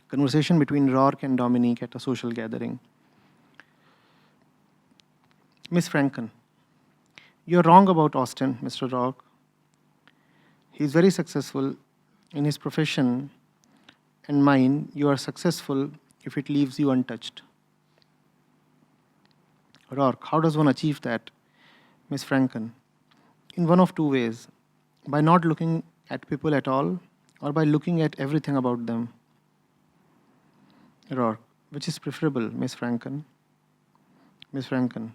Conversation between Roark and Dominique at a social gathering. Miss Francon, you're wrong about Austen, Mr. Roark. He's very successful in his profession, and mine, you are successful if it leaves you untouched. Roark, how does one achieve that? Miss Francon, in one of two ways, by not looking at people at all, or by looking at everything about them. Roark, which is preferable, Miss Francon? Miss Francon,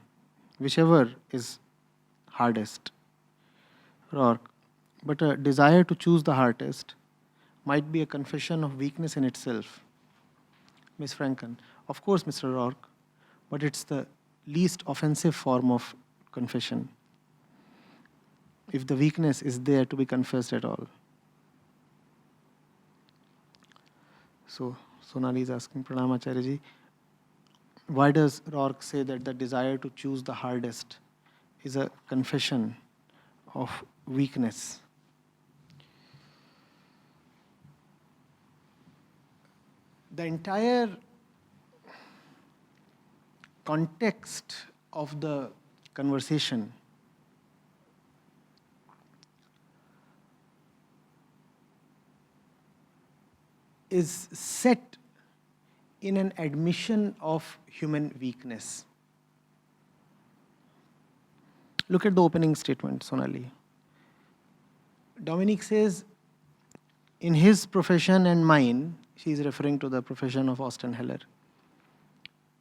whichever is hardest. Roark, but a desire to choose the hardest might be a confession of weakness in itself. Miss Francon, of course, Mr. Roark, but it's the least offensive form of confession, if the weakness is there to be confessed at all. So, Sonali is asking, Pranam Acharya ji, why does Roark say that the desire to choose the hardest is a confession of weakness? The entire context of the conversation is set in an admission of human weakness. Look at the opening statement, Sonali. Dominic says, in his profession and mine, she is referring to the profession of Austen Heller.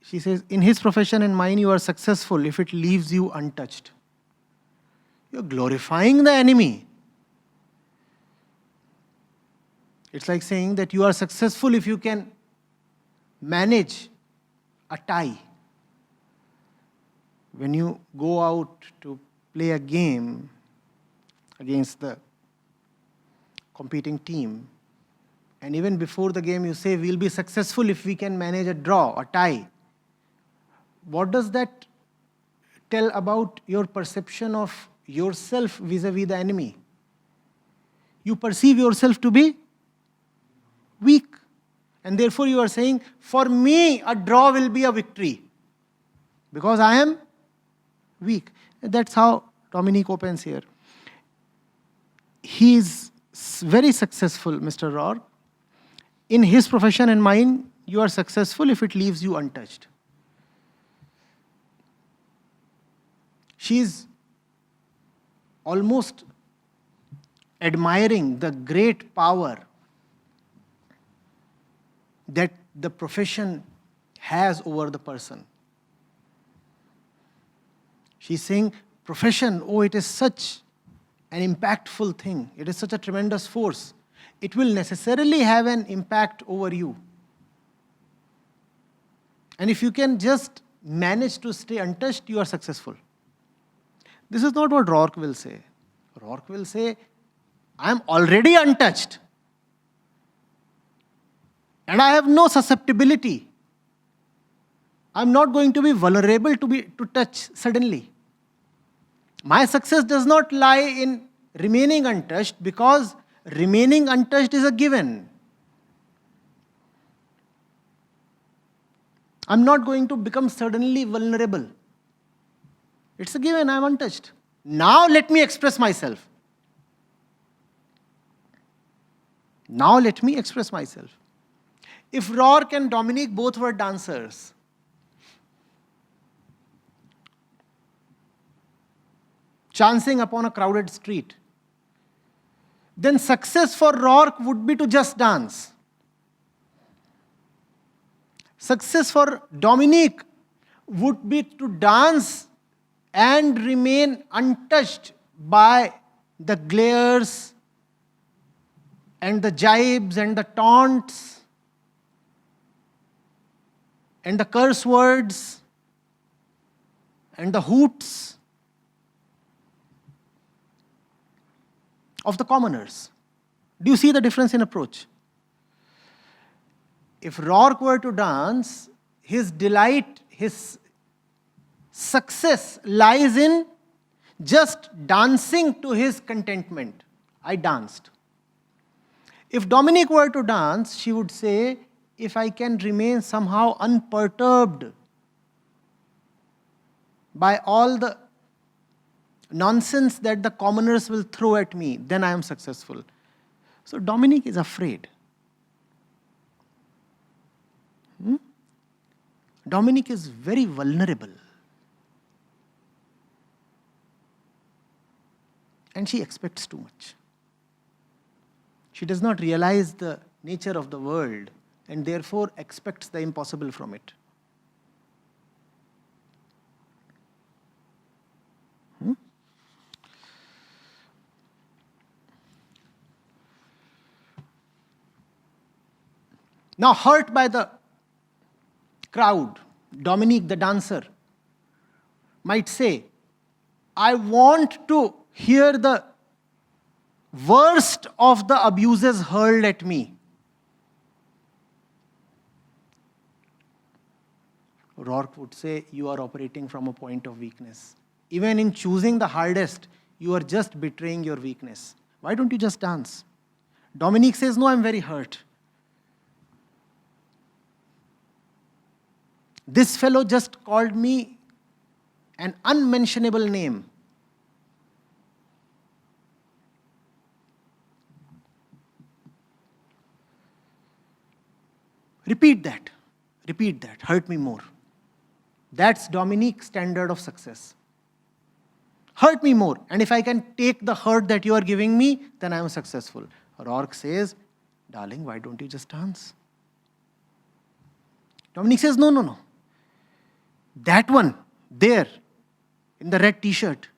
She says, in his profession and mine, you are successful if it leaves you untouched. You're glorifying the enemy. It's like saying that you are successful if you can manage a tie. When you go out to play a game against the competing team, and even before the game you say, we'll be successful if we can manage a draw, a tie. What does that tell about your perception of yourself vis-a-vis the enemy? You perceive yourself to be weak. And therefore you are saying, for me, a draw will be a victory. Because I am weak. That's how Dominic opens here. He is very successful, Mr. Roark. In his profession and mine, you are successful if it leaves you untouched. She is almost admiring the great power that the profession has over the person. She's saying, profession, oh, it is such an impactful thing. It is such a tremendous force. It will necessarily have an impact over you. And if you can just manage to stay untouched, you are successful. This is not what Roark will say. Roark will say, I am already untouched. And I have no susceptibility. I'm not going to be vulnerable to touch suddenly. My success does not lie in remaining untouched, because remaining untouched is a given. I'm not going to become suddenly vulnerable. It's a given, I'm untouched. Now let me express myself. Now let me express myself. If Roark and Dominique both were dancers, chancing upon a crowded street, then success for Roark would be to just dance. Success for Dominique would be to dance and remain untouched by the glares and the jibes and the taunts and the curse words and the hoots of the commoners. Do you see the difference in approach? If Roark were to dance, his delight, his success lies in just dancing to his contentment. I danced. If Dominic were to dance, she would say, if I can remain somehow unperturbed by all the nonsense that the commoners will throw at me, then I am successful. So Dominic is afraid. Dominic is very vulnerable. And she expects too much. She does not realize the nature of the world and therefore expects the impossible from it. Now, hurt by the crowd, Dominic, the dancer, might say, I want to hear the worst of the abuses hurled at me. Roark would say, you are operating from a point of weakness. Even in choosing the hardest, you are just betraying your weakness. Why don't you just dance? Dominic says, no, I'm very hurt. This fellow just called me an unmentionable name. Repeat that. Repeat that. Hurt me more. That's Dominic's standard of success. Hurt me more. And if I can take the hurt that you are giving me, then I am successful. Roark says, darling, why don't you just dance? Dominic says, no, no, no. That one, there, in the red t-shirt,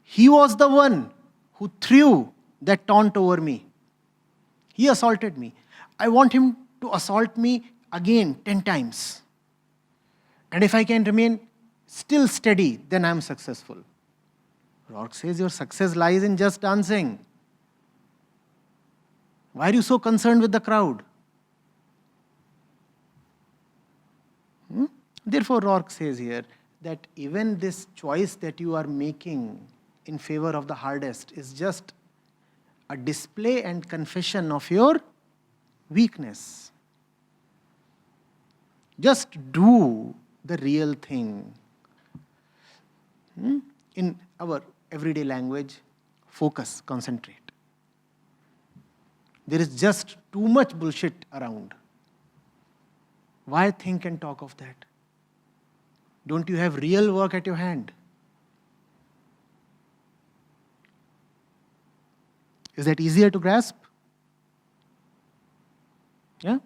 he was the one who threw that taunt over me. He assaulted me. I want him to assault me again 10 times. And if I can remain still steady, then I am successful. Roark says, your success lies in just dancing. Why are you so concerned with the crowd? Therefore, Roark says here that even this choice that you are making in favor of the hardest is just a display and confession of your weakness. Just do the real thing. In our everyday language, focus, concentrate. There is just too much bullshit around. Why think and talk of that? Don't you have real work at your hand? Is that easier to grasp? Yeah?